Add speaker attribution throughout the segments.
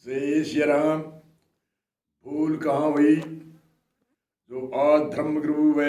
Speaker 1: जय श्री राम। भूल कहाँ हुई जो आज धर्मगुरु व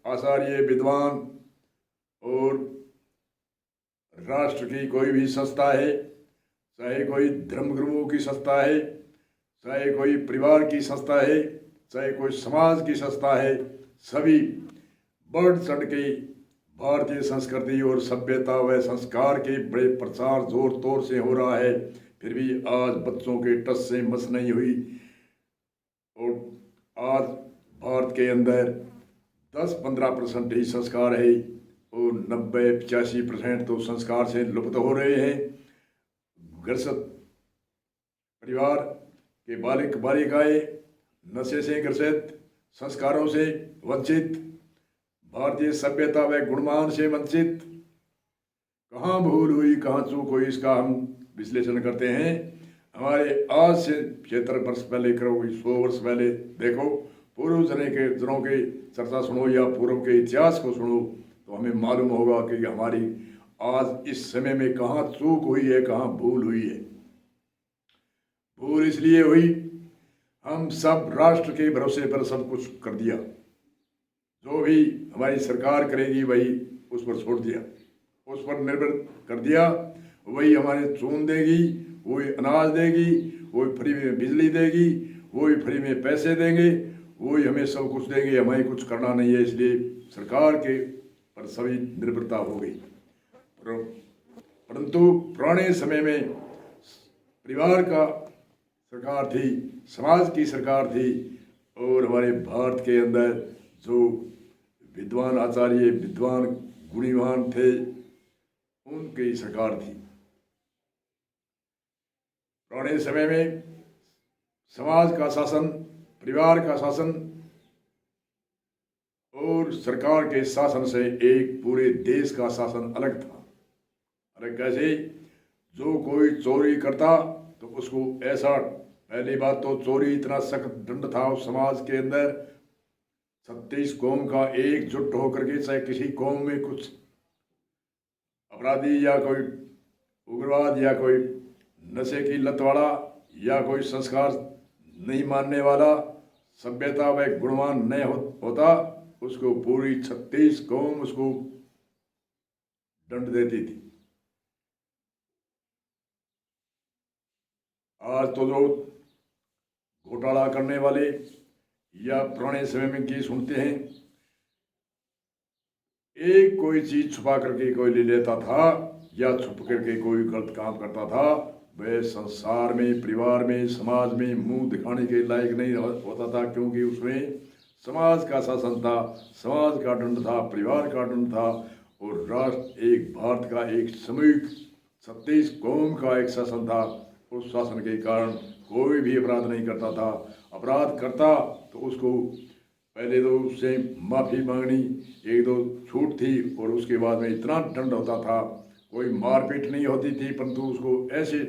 Speaker 1: आचार्य विद्वान और राष्ट्र की कोई भी संस्था है, चाहे कोई धर्मगुरुओं की संस्था है, चाहे कोई परिवार की संस्था है, चाहे कोई समाज की संस्था है, सभी बढ़ चढ़ के भारतीय संस्कृति और सभ्यता व संस्कार के बड़े प्रचार जोर तोर से हो रहा है। फिर भी आज बच्चों के टस से मस नहीं हुई और आज भारत के अंदर 10-15% ही संस्कार है और 90-85% तो संस्कार से लुप्त हो रहे हैं। ग्रसित परिवार के बालिक बालिकाएं नशे से ग्रसित, संस्कारों से वंचित, भारतीय सभ्यता व गुणमान से वंचित। कहाँ भूल हुई, कहाँ चूक हुई, इसका हम विश्लेषण करते हैं। हमारे आज से 75 वर्ष पहले करो, 100 वर्ष पहले देखो, पूर्व जनों के चर्चा सुनो या पूर्व के इतिहास को सुनो तो हमें मालूम होगा कि हमारी आज इस समय में कहाँ चूक हुई है, कहाँ भूल हुई है। भूल इसलिए हुई, हम सब राष्ट्र के भरोसे पर सब कुछ कर दिया, जो भी हमारी सरकार करेगी वही उस पर छोड़ दिया, उस पर निर्भर कर दिया। वही हमारे चून देगी, वही अनाज देगी, वही फ्री में बिजली देगी, वही फ्री में पैसे देंगे, वही हमें सब कुछ देंगे, हमें कुछ करना नहीं है। इसलिए सरकार के पर सभी निर्भरता हो गई। परंतु पुराने समय में परिवार का सरकार थी, समाज की सरकार थी और हमारे भारत के अंदर जो विद्वान आचार्य, विद्वान गुणीवान थे, उनकी सरकार थी। पुराने समय में समाज का शासन, परिवार का शासन और सरकार के शासन से एक पूरे देश का शासन अलग था। अलग कैसे? जो कोई चोरी करता तो उसको ऐसा, पहली बात तो चोरी इतना सख्त दंड था उस समाज के अंदर। 36 कौम का एकजुट होकर के, चाहे किसी कौम में कुछ अपराधी या कोई उग्रवाद या कोई नशे की लत वाला या कोई संस्कार नहीं मानने वाला, सभ्यता व गुणवान नहीं होता, उसको पूरी 36 कौम उसको दंड देती थी। आज तो जो घोटाला करने वाले या पुराने समय में की सुनते हैं, एक कोई चीज छुपा करके कोई ले लेता था या छुप करके कोई गलत काम करता था, वह संसार में, परिवार में, समाज में मुंह दिखाने के लायक नहीं होता था, क्योंकि उसमें समाज का शासन था, समाज का दंड था, परिवार का दंड था और राष्ट्र एक, भारत का एक सामूहिक 36 कौम का एक शासन था। उस शासन के कारण कोई भी अपराध नहीं करता था। अपराध करता तो उसको पहले तो उससे माफ़ी मांगनी, एक दो छूट थी और उसके बाद में इतना दंड होता था, कोई मारपीट नहीं होती थी, परंतु उसको ऐसे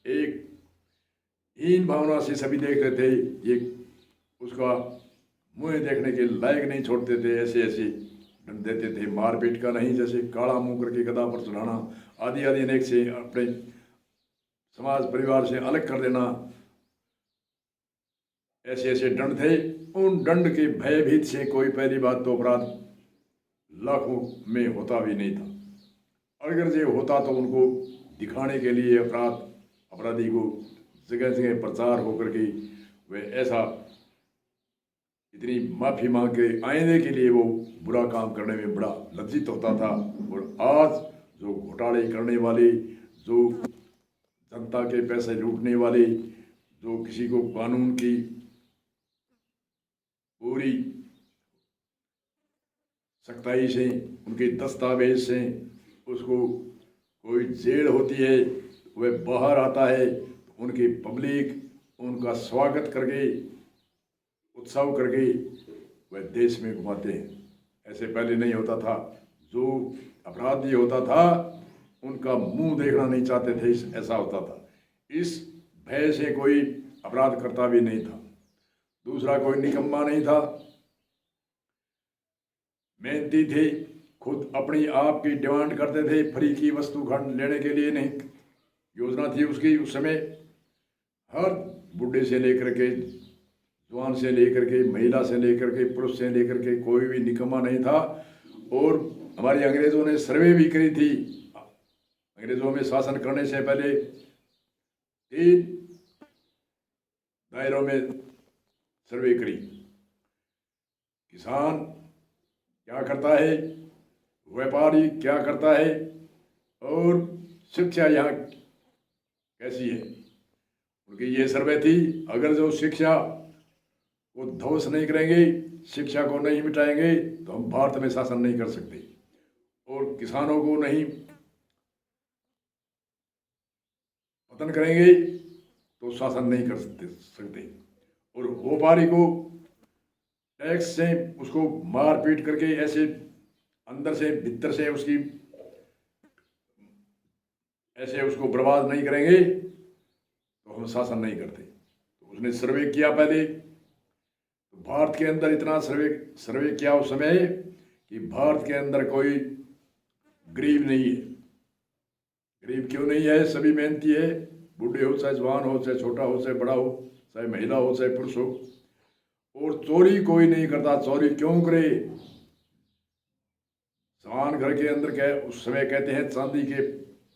Speaker 1: एक हीन भावना से सभी देखते थे, ये उसका मुंह देखने के लायक नहीं छोड़ते थे, ऐसे ऐसे दंड देते थे। मारपीट का नहीं, जैसे काला मुंह करके गदा पर चढ़ाना आदि आदि अनेक से अपने समाज परिवार से अलग कर देना, ऐसे ऐसे दंड थे। उन दंड के भयभीत से कोई, पहली बात तो अपराध लाखों में होता भी नहीं था। अगर ये होता तो उनको दिखाने के लिए अपराधी को जगह जगह प्रचार होकर के वे ऐसा इतनी माफ़ी मांग के आईने के लिए वो बुरा काम करने में बड़ा लज्जित होता था। और आज जो घोटाले करने वाले, जो जनता के पैसे लूटने वाले, जो किसी को कानून की पूरी सख्ताई से, उनके दस्तावेज से उसको कोई जेल होती है, वह बाहर आता है तो उनकी पब्लिक उनका स्वागत करके, उत्सव करके वह देश में घुमाते हैं। ऐसे पहले नहीं होता था। जो अपराधी होता था उनका मुंह देखना नहीं चाहते थे, ऐसा होता था। इस भय से कोई अपराध करता भी नहीं था। दूसरा, कोई निकम्मा नहीं था, मेहनती थे, खुद अपनी आप की डिमांड करते थे, फ्री की वस्तु खंड लेने के लिए नहीं, योजना थी उसकी उस समय। हर बूढ़े से लेकर के, जवान से लेकर के, महिला से लेकर के, पुरुष से लेकर के कोई भी निकम्मा नहीं था। और हमारे अंग्रेज़ों ने सर्वे भी करी थी। अंग्रेज़ों में शासन करने से पहले 3 दायरों में सर्वे करी। किसान क्या करता है, व्यापारी क्या करता है, और शिक्षा यहाँ कैसी है, उनकी ये सर्वे थी। अगर जो शिक्षा को ध्वस्त नहीं करेंगे, शिक्षा को नहीं मिटाएंगे, तो हम भारत में शासन नहीं कर सकते। और किसानों को नहीं पतन करेंगे तो शासन नहीं कर सकते। और व्यापारी को टैक्स से उसको मार पीट करके ऐसे अंदर से भीतर से उसकी ऐसे उसको बर्बाद नहीं करेंगे तो हम शासन नहीं करते। तो उसने सर्वे किया पहले, तो भारत के अंदर इतना सर्वे किया उस समय कि भारत के अंदर कोई गरीब नहीं है। गरीब क्यों नहीं है? सभी मेहनती है, बूढ़े हो चाहे जवान हो, चाहे छोटा हो चाहे बड़ा हो, चाहे महिला हो चाहे पुरुष हो। और चोरी कोई नहीं करता। चोरी क्यों करे? सामान घर के अंदर क्या उस समय कहते हैं चांदी के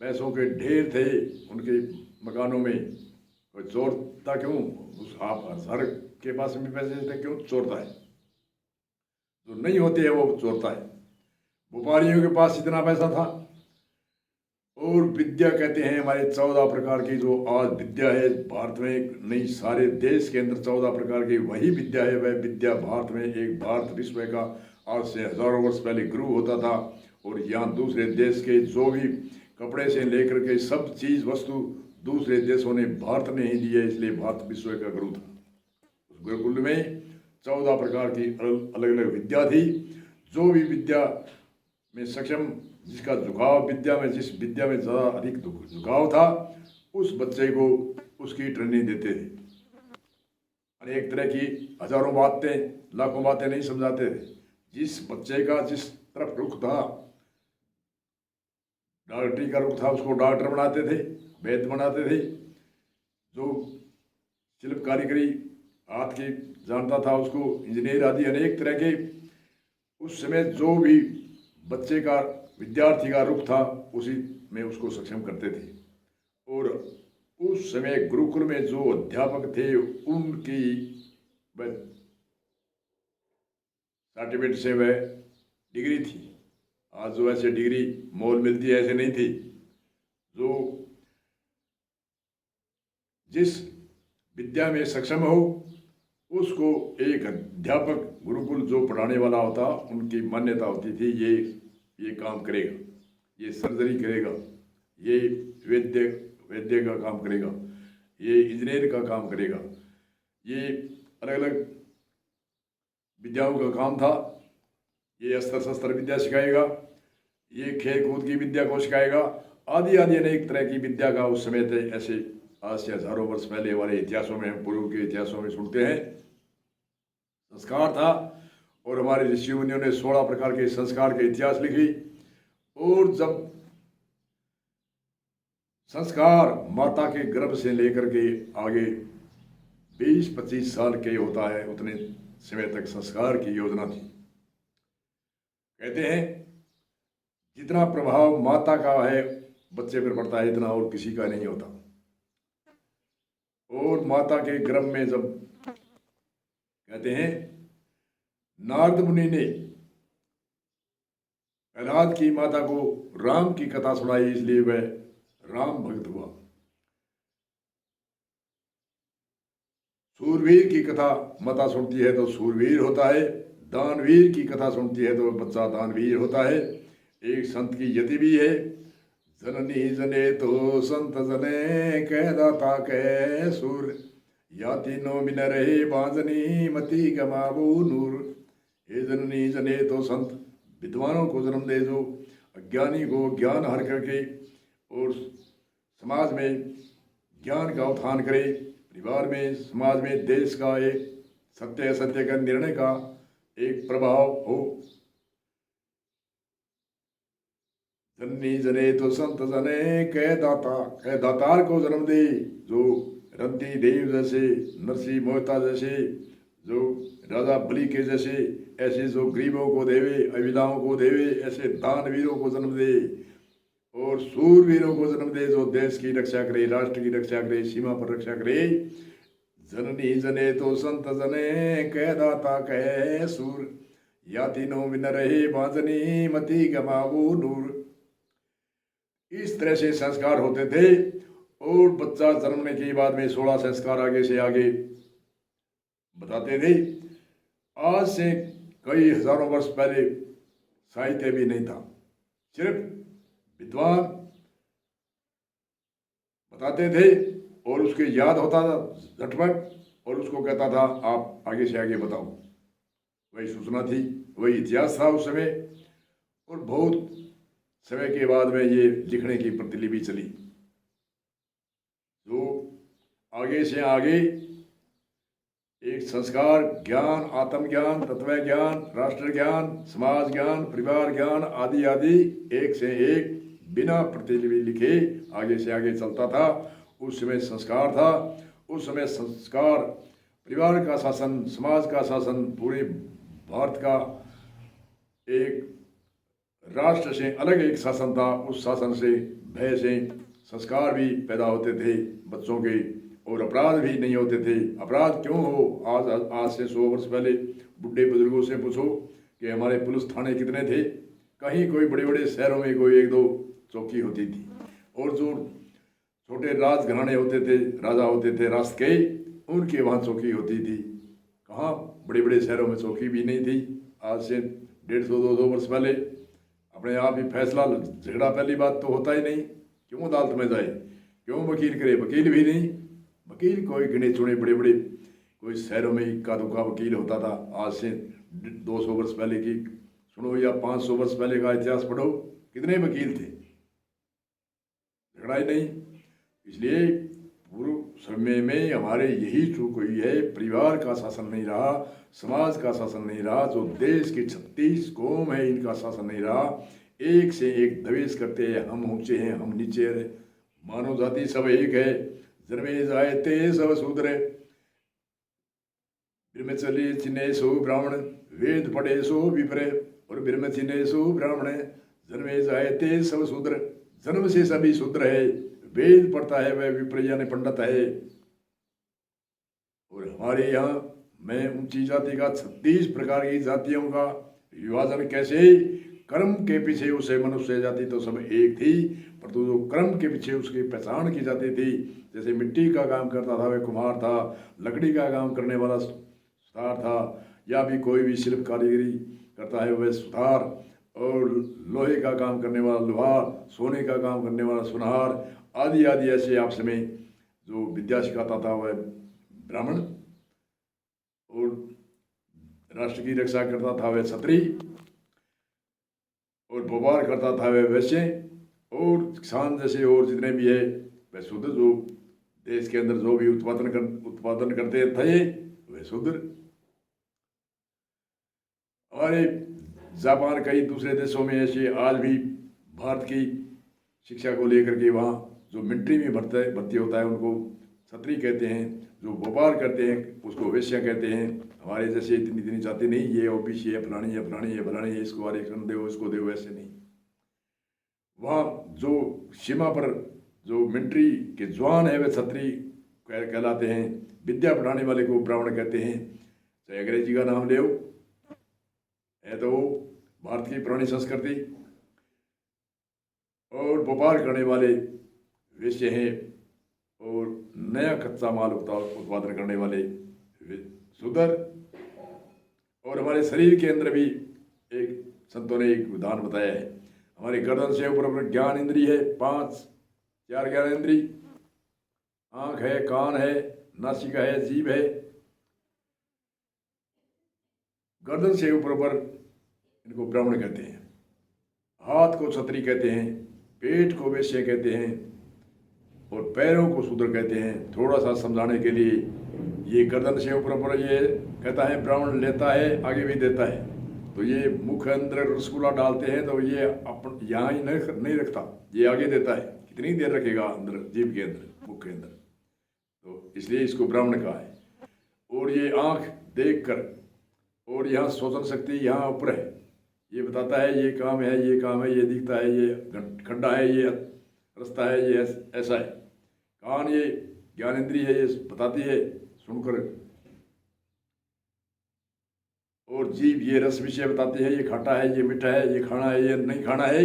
Speaker 1: पैसों के ढेर थे उनके मकानों में। कोई चोरता क्यों? उस आप हर के पास भी पैसे थे, क्यों चोरता है? जो नहीं होते है वो चोरता है। व्यापारियों के पास इतना पैसा था। और विद्या कहते हैं हमारे 14 प्रकार की जो आज विद्या है भारत में, नहीं सारे देश के अंदर 14 प्रकार की वही विद्या है। वह विद्या भारत में एक भारत विश्व का आज से हजारों वर्ष पहले गुरु होता था। और यहाँ दूसरे देश के जो भी कपड़े से लेकर के सब चीज़ वस्तु दूसरे देशों ने भारत ने ही दी है, इसलिए भारत विश्व का गुरु था। उस गुरुकुल में 14 प्रकार की अलग अलग विद्या थी। जो भी विद्या में सक्षम, जिसका झुकाव विद्या में, जिस विद्या में ज़्यादा अधिक झुकाव था, उस बच्चे को उसकी ट्रेनिंग देते थे। अनेक तरह की हजारों बातें, लाखों बातें नहीं समझाते थे। जिस बच्चे का जिस तरफ रुख था, डॉक्टरी का रुख था, उसको डॉक्टर बनाते थे, वैद्य बनाते थे। जो शिल्प कारीगरी हाथ की जानता था उसको इंजीनियर आदि अनेक तरह के उस समय जो भी बच्चे का विद्यार्थी का रुख था उसी में उसको सक्षम करते थे। और उस समय गुरुकुल में जो अध्यापक थे उनकी सर्टिफिकेट से वह डिग्री थी। आज जो ऐसे डिग्री मोल मिलती है ऐसे नहीं थी। जो जिस विद्या में सक्षम हो उसको एक अध्यापक गुरुकुल जो पढ़ाने वाला होता उनकी मान्यता होती थी, ये काम करेगा, ये सर्जरी करेगा, ये वैद्य का काम करेगा, ये इंजीनियर का काम करेगा, ये अलग अलग विद्याओं का काम था। ये अस्त्र शस्त्र विद्या सिखाएगा, ये खेल कूद की विद्या को सिखाएगा, आदि आदि अनेक तरह की विद्या का उस समय थे। ऐसे आज से हजारों वर्ष पहले हमारे इतिहासों में, हम पूर्व के इतिहासों में सुनते हैं संस्कार था। और हमारे ऋषि मुनियों ने 16 प्रकार के संस्कार के इतिहास लिखी। और जब संस्कार माता के गर्भ से लेकर के आगे 20-25 साल के होता है, उतने समय तक संस्कार की योजना थी। कहते हैं जितना प्रभाव माता का है बच्चे पर पड़ता है, इतना और किसी का नहीं होता। और माता के गर्भ में जब कहते हैं नारद मुनि ने प्रहलाद की माता को राम की कथा सुनाई, इसलिए वह राम भक्त हुआ। सूरवीर की कथा माता सुनती है तो सूरवीर होता है, दानवीर की कथा सुनती है तो बच्चा दानवीर होता है। एक संत की यति भी है, जननी जने तो संत जने कह दाता कह सुर, याति नो मिन रहे बांजनी मती गमाबू नूर। हे जननी जने तो संत, विद्वानों को जन्म दे, जो अज्ञानी को ज्ञान हर करके और समाज में ज्ञान का उत्थान करे, परिवार में, समाज में, देश का एक सत्य असत्य का निर्णय का एक प्रभाव हो। जननी जने तो संत जने कह दाता, कह दातार को जन्म दे, जो रंती देव जैसे, नरसिंह मेहता जैसे, जो राजा बलि के जैसे, ऐसे जो गरीबों को देवे, अविलाओं को देवे, ऐसे दानवीरों को जन्म दे और सूरवीरों को जन्म दे, जो देश की रक्षा करे, राष्ट्र की रक्षा करे, सीमा पर रक्षा करे। जननी जने तो संत जने, कह दाता कहे सूर, या तीनों बिन रहे बाजनी, मति गमावो नूर। इस तरह से संस्कार होते थे। और बच्चा जन्मने के बाद में 16 संस्कार आगे से आगे बताते थे। आज से कई हजारों वर्ष पहले साहित्य भी नहीं था, सिर्फ विद्वान बताते थे और उसके याद होता था झटपट, और उसको कहता था आप आगे से आगे बताओ। वही सूचना थी, वही इतिहास था उस समय। और बहुत समय के बाद में ये लिखने की प्रतिलिपि चली, जो आगे से आगे एक संस्कार ज्ञान, आत्मज्ञान, तत्व ज्ञान, राष्ट्र ज्ञान, समाज ज्ञान, परिवार ज्ञान आदि आदि एक से एक बिना प्रतिलिपि लिखे आगे से आगे चलता था। उस समय संस्कार था, उस समय संस्कार परिवार का शासन, समाज का शासन, पूरे भारत का एक राष्ट्र से अलग एक शासन था। उस शासन से, भय से संस्कार भी पैदा होते थे बच्चों के, और अपराध भी नहीं होते थे। अपराध क्यों हो? आज से 100 वर्ष पहले बुढ़े बुजुर्गों से पूछो कि हमारे पुलिस थाने कितने थे। कहीं कोई बड़े बड़े शहरों में कोई 1-2 चौकी होती थी, और जो छोटे राजघराने होते थे, राजा होते थे राष्ट्र के, उनके वहाँ चौकी होती थी। कहाँ बड़े बड़े शहरों में चौकी भी नहीं थी। आज से 150-200 वर्ष पहले अपने आप ही फैसला, झगड़ा पहली बात तो होता ही नहीं, क्यों अदालत में जाए, क्यों वकील करे, वकील भी नहीं। वकील कोई गिने चुने बड़े बड़े, कोई शहरों में इक्का दुक्का वकील होता था। आज से 200 वर्ष पहले की सुनो या 500 वर्ष पहले का इतिहास पढ़ो, कितने वकील थे, झगड़ा ही नहीं। इसलिए पूर्व समय में हमारे यही चूक हुई है, परिवार का शासन नहीं रहा, समाज का शासन नहीं रहा, जो देश की 36 कौम है इनका शासन नहीं रहा। एक से एक दवेश करते हैं, हम ऊंचे हैं, हम नीचे हैं, मानव जाति सब एक है। जन्मे जाए ते सब शूद्र, ब्रह्म चले चिन्हे सो ब्राह्मण, वेद पढ़े सो विप्र, और ब्रह्म चिन्हे सो ब्राह्मण, जन्मे जाए ते सब शूद्र। जन्म से सभी शूद्र है, वेद पढ़ता है वह विप्र यानी पंडित है। और हमारे यहाँ में ऊंची जाति का 36 प्रकार की जातियों का विभाजन कैसे? कर्म के पीछे उसे मनुष्य जाति तो सब एक थी, परंतु जो कर्म के पीछे उसकी पहचान की जाती थी, जैसे मिट्टी का काम करता था वह कुम्हार था, लकड़ी का काम करने वाला सुथार था, या भी कोई भी शिल्प कारीगरी करता है वह सुथार, और लोहे का काम करने वाला लोहार, सोने का काम करने वाला सुनार आदि आदि। ऐसे आपस में जो विद्या सिखाता था वह ब्राह्मण, और राष्ट्र की रक्षा करता था वह क्षत्रिय, और व्यापार करता था वह वैश्य, और किसान जैसे और जितने भी है वह शूद्र। जो देश के अंदर जो भी उत्पादन करते थे वह शूद्र। हमारे जापान कई दूसरे देशों में ऐसे आज भी भारत की शिक्षा को लेकर के वहाँ जो मिलिट्री में भर्ती होता है उनको क्षत्रिय कहते हैं, जो व्यापार करते हैं उसको वैश्य कहते हैं। हमारे जैसे इतनी जाति नहीं, ये ओबीसी है, फलानी है, फलानी है, फलानी है, इसको आरक्षण दो, इसको दो, वैसे नहीं। वहाँ जो सीमा पर जो मिलिट्री के जवान है वे क्षत्रिय कहलाते हैं। विद्या पढ़ाने वाले को ब्राह्मण कहते हैं। चाहे अंग्रेजी का नाम ले है तो भारत की पुरानी संस्कृति, और व्यापार करने वाले वैश्य हैं, और नया कच्चा माल उत्पादन करने वाले शूद्र। और हमारे शरीर के अंदर भी एक संतों ने एक विधान बताया है। हमारी गर्दन से ऊपर ज्ञान इंद्री है, 4 ज्ञान इंद्री, आंख है, कान है, नासिका है, जीभ है। गर्दन से ऊपर इनको ब्राह्मण कहते हैं, हाथ को क्षत्रिय कहते हैं, पेट को वैश्य कहते हैं, और पैरों को शूद्र कहते हैं। थोड़ा सा समझाने के लिए, ये गर्दन से ऊपर ये कहता है ब्राह्मण लेता है, आगे भी देता है। तो ये मुख अंदर रसगुल्ला डालते हैं तो ये यहाँ ही नहीं रखता, ये आगे देता है। कितनी देर रखेगा अंदर, जीभ के अंदर, मुख के अंदर। तो इसलिए इसको ब्राह्मण कहा है। और ये आँख देख कर, और यहाँ सोचन शक्ति यहाँ ऊपर है, ये बताता है ये काम है, ये काम है, ये दिखता है, ये खड्डा है, ये रास्ता है, ये ऐसा है। कान ये ज्ञान इंद्रिय है, ये बताती है सुनकर। और जीभ ये रस विषय बताती है, ये खट्टा है, ये मीठा है, ये खाना है, ये नहीं खाना है।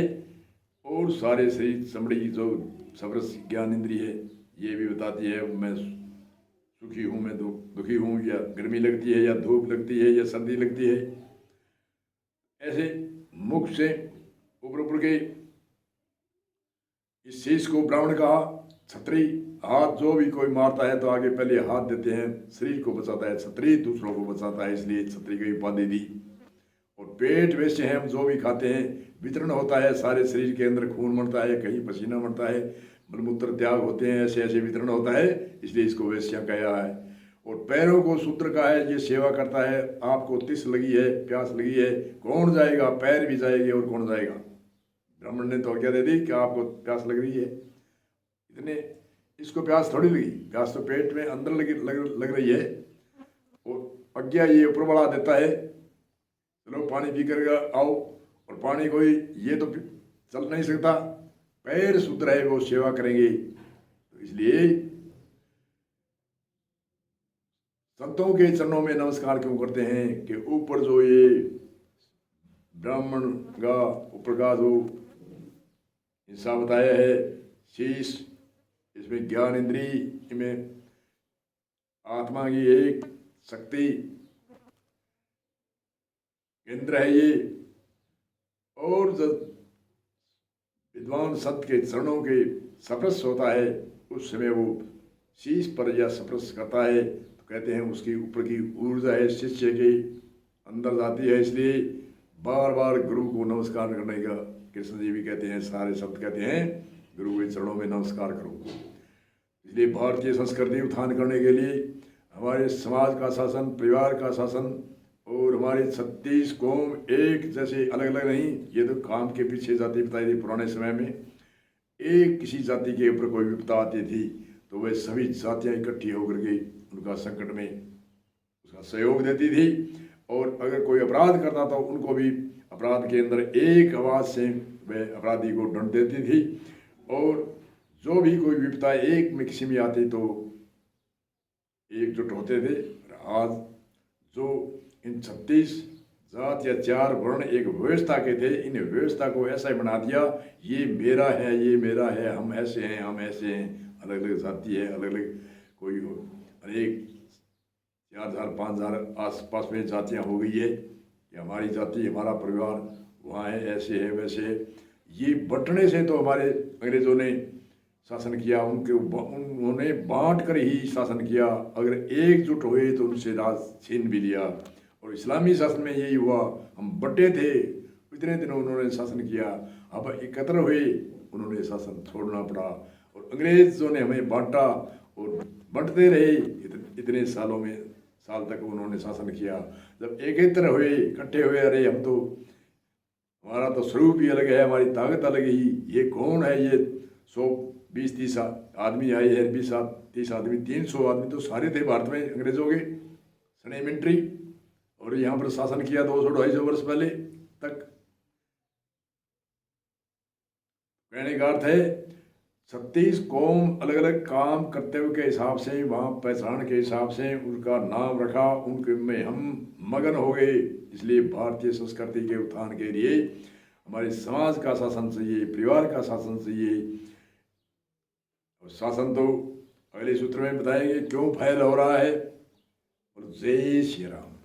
Speaker 1: और सारे शरीर चमड़ी जो सबरस ज्ञान इंद्रिय है, ये भी बताती है मैं सुखी हूँ, मैं दुखी हूँ, या गर्मी लगती है, या धूप लगती है, या सर्दी लगती है। ऐसे मुख से ऊपर के इस शीश को ब्राह्मण कहा। छत्री, हाथ जो भी कोई मारता है तो आगे पहले हाथ देते हैं, शरीर को बचाता है। छत्री दूसरों को बचाता है, इसलिए छत्री की उपाधि दी। और पेट वैसे हैं, हम जो भी खाते हैं वितरण होता है, सारे शरीर के अंदर खून मरता है, कहीं पसीना मरता है, मलमूत्र त्याग होते हैं, ऐसे ऐसे वितरण होता है, इसलिए इसको वैश्या कहा है। और पैरों को सूत्र का है, ये सेवा करता है। आपको तिस लगी है, प्यास लगी है, कौन जाएगा, पैर भी जाएगी और कौन जाएगा। ब्राह्मण ने तो आज्ञा दे दी कि आपको प्यास लग रही है, इतने इसको प्यास थोड़ी लगी, प्यास तो पेट में अंदर लग रही है। और आज्ञा ये ऊपर वाला देता है, चलो पानी पी कर आओ। और पानी कोई ये तो चल नहीं सकता, पैर सूत्र है, वो सेवा करेंगे। तो इसलिए संतों के चरणों में नमस्कार क्यों करते हैं कि ऊपर जो ये ब्राह्मण का ऊपर का जो हिस्सा बताया है, शीश, इसमें ज्ञान इंद्रिय, इनमें आत्मा की एक शक्ति केंद्र है ये। और जब विद्वान संत के चरणों के स्पर्श होता है, उस समय वो शीश पर या स्पर्श करता है, तो कहते हैं उसकी ऊपर की ऊर्जा है शिष्य के अंदर जाती है। इसलिए बार बार गुरु को नमस्कार करने का कृष्ण जी भी कहते हैं, सारे शब्द कहते हैं गुरु के चरणों में नमस्कार करो। इसलिए भारतीय संस्कृति उत्थान करने के लिए हमारे समाज का शासन, परिवार का शासन और हमारे 36 कौम एक जैसे अलग अलग नहीं। ये तो काम के पीछे जाति बताई थी पुराने समय में। एक किसी जाति के ऊपर कोई विपदा आती थी तो वह सभी जातियाँ इकट्ठी होकर के उनका संकट में उसका सहयोग देती थी। और अगर कोई अपराध करता था उनको भी अपराध के अंदर एक आवाज़ से वह अपराधी को दंड देती थी। और जो भी कोई विपदा एक में किसी में आती तो एकजुट होते थे। आज जो इन 36 जात या 4 वर्ण एक व्यवस्था के थे, इन व्यवस्था को ऐसा ही बना दिया, ये मेरा है, ये मेरा है, हम ऐसे हैं, हम ऐसे हैं। अलग अलग जाति है, अलग अलग कोई अनेक 4000 5000 आसपास में जातियाँ हो गई है कि हमारी जाति, हमारा परिवार वहाँ है, ऐसे है, वैसे है। ये बंटने से तो हमारे अंग्रेज़ों ने शासन किया, उन्होंने बांट कर ही शासन किया। अगर एकजुट हुए तो उनसे राज छीन भी लिया। और इस्लामी शासन में यही हुआ, हम बटे थे, इतने दिनों उन्होंने शासन किया, अब एकत्र हुए, उन्होंने शासन छोड़ना पड़ा। और अंग्रेज़ों ने हमें बांटा और बंटते रहे, इतने साल तक उन्होंने शासन किया। जब एकत्र हुए, इकट्ठे हुए, अरे हम तो, हमारा तो स्वरूप ही अलग है, हमारी ताकत अलग ही, ये कौन है, ये 120-130 आदमी आए हैं, 20-30 आदमी, 300 आदमी तो सारे थे भारत में अंग्रेजों के सने मिलिट्री। और यहाँ पर शासन किया 200-250 वर्ष पहले तक। कहने का अर्थ है 36 कौम अलग अलग काम कर्तव्य के हिसाब से, वहाँ पहचान के हिसाब से उनका नाम रखा, उनके में हम मगन हो गए। इसलिए भारतीय संस्कृति के उत्थान के लिए हमारे समाज का शासन चाहिए, परिवार का शासन चाहिए। और शासन तो अगले सूत्र में बताएंगे क्यों फैल हो रहा है। और जय श्री राम।